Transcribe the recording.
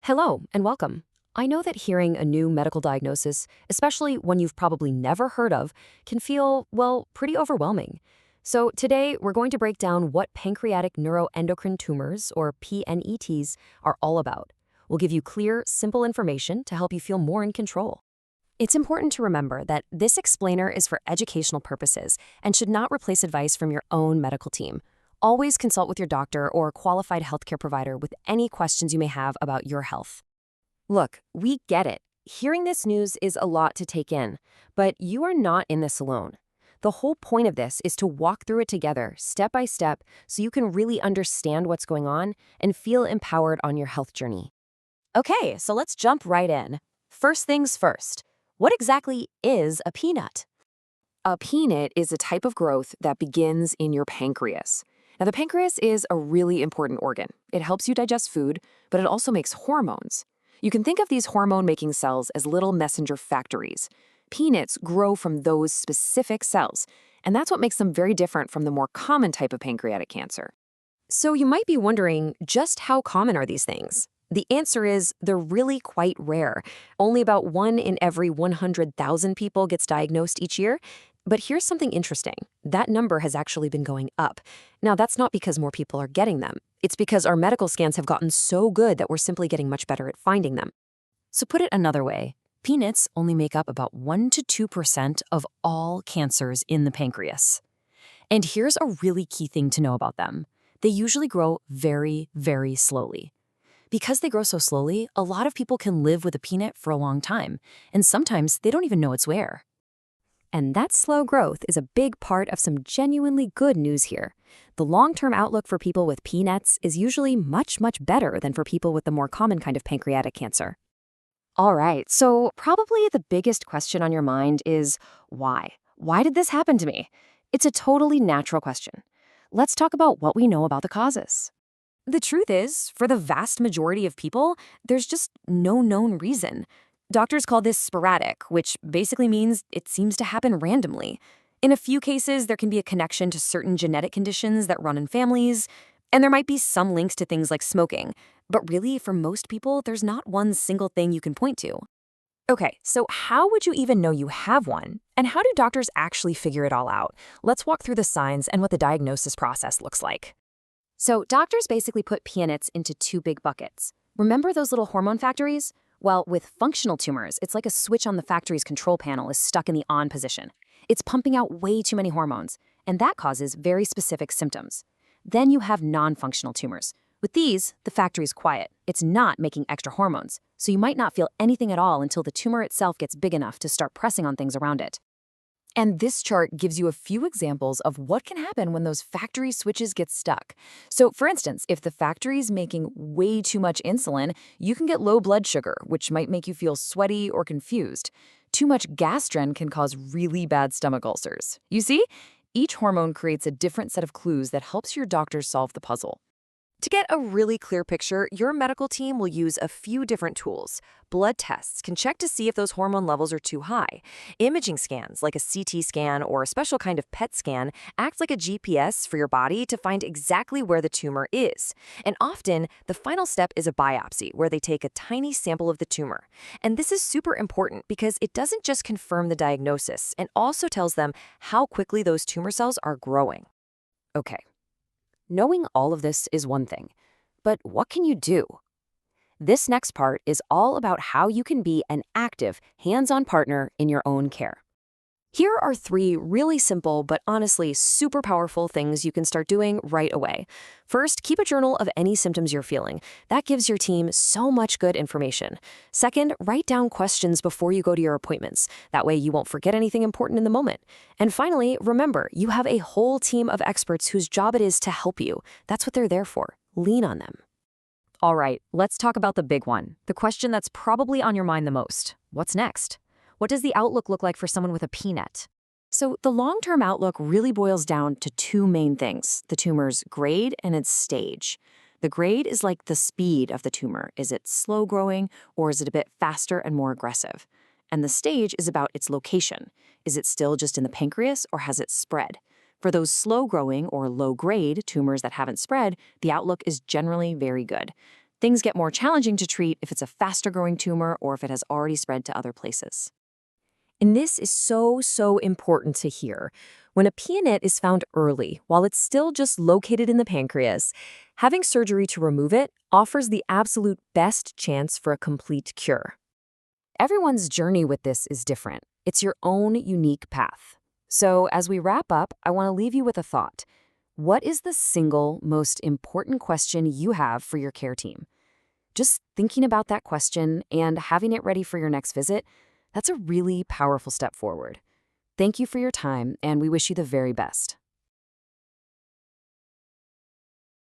Hello and welcome. I know that hearing a new medical diagnosis, especially one you've probably never heard of, can feel, well, pretty overwhelming. So today we're going to break down what pancreatic neuroendocrine tumors, or PNETs, are all about. We'll give you clear, simple information to help you feel more in control. It's important to remember that this explainer is for educational purposes and should not replace advice from your own medical team. Always consult with your doctor or qualified healthcare provider with any questions you may have about your health. Look, we get it. Hearing this news is a lot to take in, but you are not in this alone. The whole point of this is to walk through it together, step by step, so you can really understand what's going on and feel empowered on your health journey. Okay, so let's jump right in. First things first, what exactly is a peanut? A peanut is a type of growth that begins in your pancreas. Now, the pancreas is a really important organ. It helps you digest food, but it also makes hormones. You can think of these hormone-making cells as little messenger factories. Peanuts grow from those specific cells, and that's what makes them very different from the more common type of pancreatic cancer. So you might be wondering, just how common are these things? The answer is they're really quite rare. Only about 1 in every 100,000 people gets diagnosed each year. But here's something interesting. That number has actually been going up. Now, that's not because more people are getting them. It's because our medical scans have gotten so good that we're simply getting much better at finding them. So put it another way, peanuts only make up about 1 to 2% of all cancers in the pancreas. And here's a really key thing to know about them. They usually grow very, very slowly. Because they grow so slowly, a lot of people can live with a peanut for a long time, and sometimes they don't even know it's where. And that slow growth is a big part of some genuinely good news here. The long-term outlook for people with PNETs is usually much, much better than for people with the more common kind of pancreatic cancer. All right, so probably the biggest question on your mind is why? Why did this happen to me? It's a totally natural question. Let's talk about what we know about the causes. The truth is, for the vast majority of people, there's just no known reason. Doctors call this sporadic, which basically means it seems to happen randomly. In a few cases, there can be a connection to certain genetic conditions that run in families, and there might be some links to things like smoking. But really, for most people, there's not one single thing you can point to. Okay, so how would you even know you have one? And how do doctors actually figure it all out? Let's walk through the signs and what the diagnosis process looks like. So doctors basically put PNETs into 2 big buckets. Remember those little hormone factories? Well, with functional tumors, it's like a switch on the factory's control panel is stuck in the on position. It's pumping out way too many hormones, and that causes very specific symptoms. Then you have non-functional tumors. With these, the factory's quiet. It's not making extra hormones, so you might not feel anything at all until the tumor itself gets big enough to start pressing on things around it. And this chart gives you a few examples of what can happen when those factory switches get stuck. So, for instance, if the factory's making way too much insulin, you can get low blood sugar, which might make you feel sweaty or confused. Too much gastrin can cause really bad stomach ulcers. You see? Each hormone creates a different set of clues that helps your doctor solve the puzzle. To get a really clear picture, your medical team will use a few different tools. Blood tests can check to see if those hormone levels are too high. Imaging scans, like a CT scan or a special kind of PET scan, act like a GPS for your body to find exactly where the tumor is. And often, the final step is a biopsy, where they take a tiny sample of the tumor. And this is super important because it doesn't just confirm the diagnosis, and also tells them how quickly those tumor cells are growing. Okay. Knowing all of this is one thing, but what can you do? This next part is all about how you can be an active, hands-on partner in your own care. Here are 3 really simple but honestly super powerful things you can start doing right away. First, keep a journal of any symptoms you're feeling. That gives your team so much good information. Second, write down questions before you go to your appointments. That way you won't forget anything important in the moment. And finally, remember, you have a whole team of experts whose job it is to help you. That's what they're there for. Lean on them. All right, let's talk about the big one, the question that's probably on your mind the most. What's next? What does the outlook look like for someone with a PNET? So the long-term outlook really boils down to 2 main things, the tumor's grade and its stage. The grade is like the speed of the tumor. Is it slow growing or is it a bit faster and more aggressive? And the stage is about its location. Is it still just in the pancreas or has it spread? For those slow-growing or low-grade tumors that haven't spread, the outlook is generally very good. Things get more challenging to treat if it's a faster-growing tumor or if it has already spread to other places. And this is so important to hear. When a PNET is found early, while it's still just located in the pancreas, having surgery to remove it offers the absolute best chance for a complete cure. Everyone's journey with this is different. It's your own unique path. So as we wrap up, I want to leave you with a thought. What is the single most important question you have for your care team? Just thinking about that question and having it ready for your next visit, that's a really powerful step forward. Thank you for your time, and we wish you the very best.